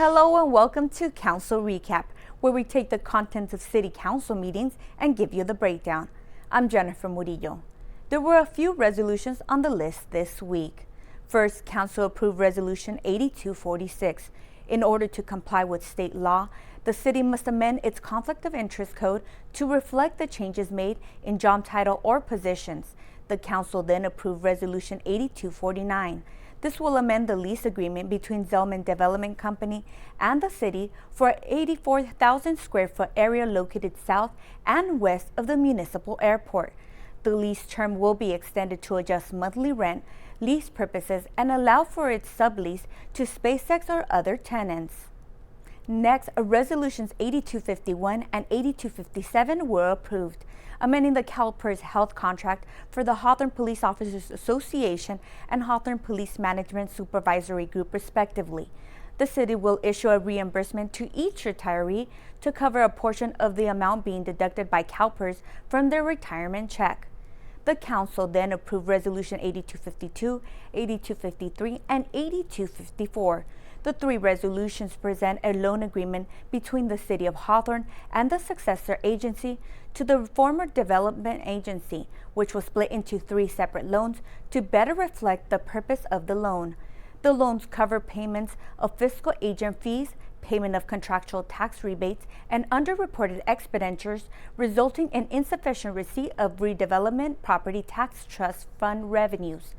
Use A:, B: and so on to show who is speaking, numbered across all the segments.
A: Hello and welcome to Council Recap, where we take the contents of City Council meetings and give you the breakdown. I'm Jennifer Murillo. There were a few resolutions on the list this week. First, Council approved Resolution 8246. In order to comply with state law, the city must amend its Conflict of Interest Code to reflect the changes made in job title or positions. The Council then approved Resolution 8249. This will amend the lease agreement between Zellman Development Company and the city for an 84,000 square foot area located south and west of the municipal airport. The lease term will be extended to adjust monthly rent, lease purposes, and allow for its sublease to SpaceX or other tenants. Next, Resolutions 8251 and 8257 were approved, amending the CalPERS health contract for the Hawthorne Police Officers Association and Hawthorne Police Management Supervisory Group, respectively. The city will issue a reimbursement to each retiree to cover a portion of the amount being deducted by CalPERS from their retirement check. The Council then approved Resolution 8252, 8253, and 8254. The three resolutions present a loan agreement between the City of Hawthorne and the successor agency to the former Development Agency, which was split into three separate loans to better reflect the purpose of the loan. The loans cover payments of fiscal agent fees, payment of contractual tax rebates, and underreported expenditures resulting in insufficient receipt of redevelopment property tax trust fund revenues.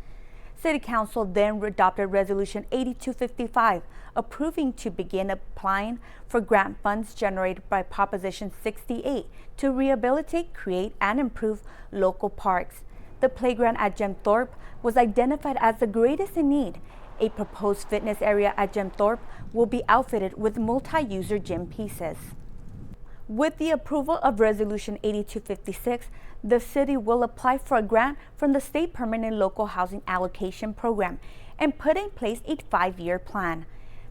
A: City Council then adopted Resolution 8255, approving to begin applying for grant funds generated by Proposition 68 to rehabilitate, create, and improve local parks. The playground at Gem Thorpe was identified as the greatest in need. A proposed fitness area at Gem Thorpe will be outfitted with multi-user gym pieces. With the approval of Resolution 8256, the city will apply for a grant from the State Permanent Local Housing Allocation Program and put in place a 5-year plan.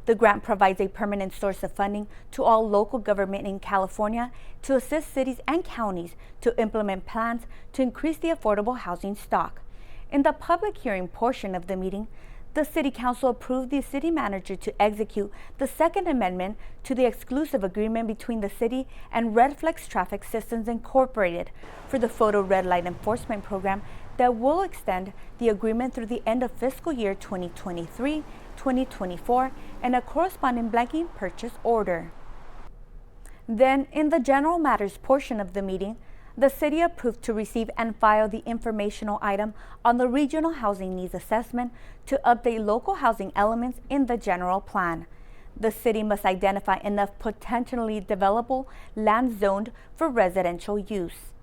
A: The grant provides a permanent source of funding to all local government in California to assist cities and counties to implement plans to increase the affordable housing stock. In the public hearing portion of the meeting, the City Council approved the city manager to execute the Second Amendment to the exclusive agreement between the city and Redflex Traffic Systems Incorporated for the photo red light enforcement program that will extend the agreement through the end of fiscal year 2023-2024 and a corresponding blanket purchase order. Then, in the general matters portion of the meeting, the city approved to receive and file the informational item on the Regional Housing Needs Assessment to update local housing elements in the general plan. The city must identify enough potentially developable land zoned for residential use.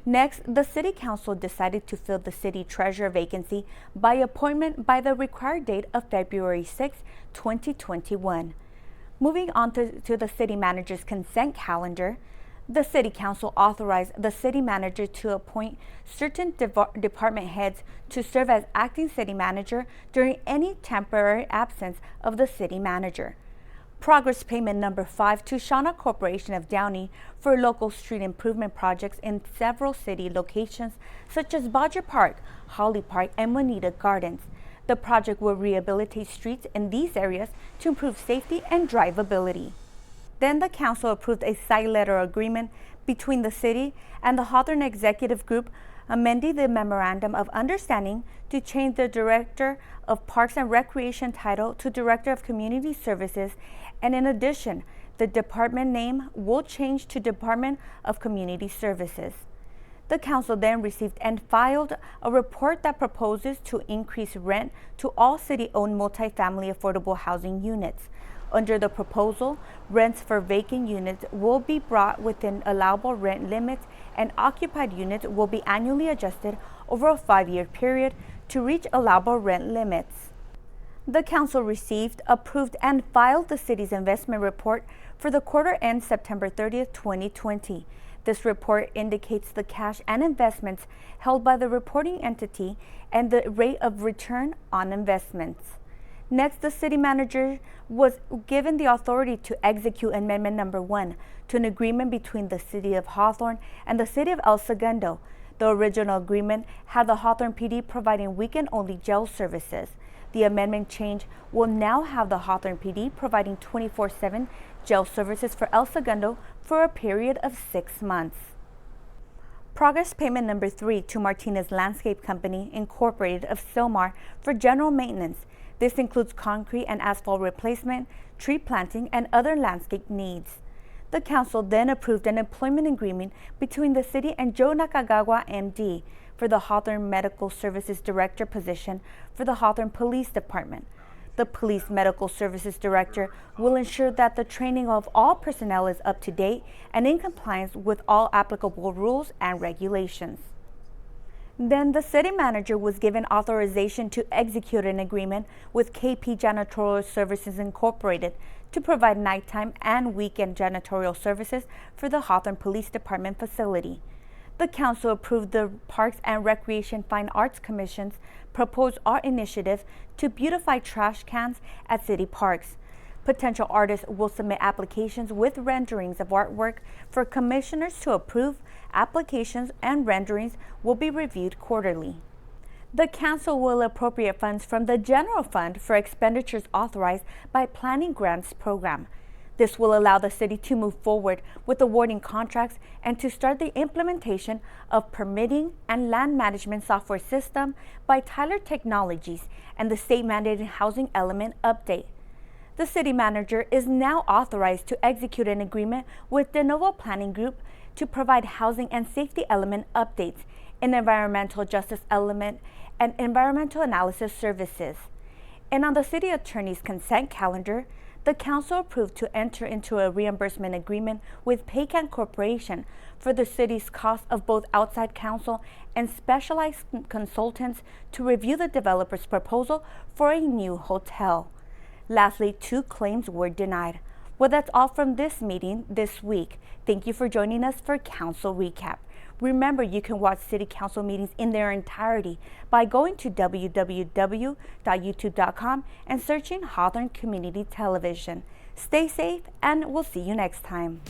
A: Next, the City Council decided to fill the city treasurer vacancy by appointment by the required date of February 6, 2021. Moving on to the city manager's consent calendar, the City Council authorized the city manager to appoint certain department heads to serve as acting city manager during any temporary absence of the city manager. Progress payment number 5 to Shauna Corporation of Downey for local street improvement projects in several city locations such as Bodger Park, Holly Park, and Moneta Gardens. The project will rehabilitate streets in these areas to improve safety and drivability. Then the Council approved a side letter agreement between the city and the Hawthorne Executive Group, amending the Memorandum of Understanding to change the Director of Parks and Recreation title to Director of Community Services, and in addition, the department name will change to Department of Community Services. The Council then received and filed a report that proposes to increase rent to all city-owned multifamily affordable housing units. Under the proposal, rents for vacant units will be brought within allowable rent limits, and occupied units will be annually adjusted over a 5-year period to reach allowable rent limits. The Council received, approved, and filed the city's investment report for the quarter end September 30th, 2020. This report indicates the cash and investments held by the reporting entity and the rate of return on investments. Next, the city manager was given the authority to execute Amendment Number 1 to an agreement between the City of Hawthorne and the City of El Segundo. The original agreement had the Hawthorne PD providing weekend-only jail services. The amendment change will now have the Hawthorne PD providing 24/7 jail services for El Segundo for a period of 6 months. Progress payment number 3 to Martinez Landscape Company, Incorporated of Silmar for general maintenance. This includes concrete and asphalt replacement, tree planting, and other landscape needs. The council then approved an employment agreement between the city and Joe Nakagawa, MD, for the Hawthorne Medical Services Director position for the Hawthorne Police Department. The Police Medical Services Director will ensure that the training of all personnel is up to date and in compliance with all applicable rules and regulations. Then the city manager was given authorization to execute an agreement with KP Janitorial Services Incorporated to provide nighttime and weekend janitorial services for the Hawthorne Police Department facility. The council approved the Parks and Recreation Fine Arts Commission's proposed art initiative to beautify trash cans at city parks. Potential artists will submit applications with renderings of artwork for commissioners to approve. Applications and renderings will be reviewed quarterly. The council will appropriate funds from the general fund for expenditures authorized by Planning Grants Program. This will allow the city to move forward with awarding contracts and to start the implementation of permitting and land management software system by Tyler Technologies and the state-mandated housing element update. The city manager is now authorized to execute an agreement with De Novo Planning Group to provide housing and safety element updates and environmental justice element and environmental analysis services. And on the city attorney's consent calendar, the council approved to enter into a reimbursement agreement with Paycan Corporation for the city's cost of both outside counsel and specialized consultants to review the developer's proposal for a new hotel. Lastly, 2 claims were denied. Well, that's all from this meeting this week. Thank you for joining us for Council Recap. Remember, you can watch City Council meetings in their entirety by going to www.youtube.com and searching Hawthorne Community Television. Stay safe, and we'll see you next time.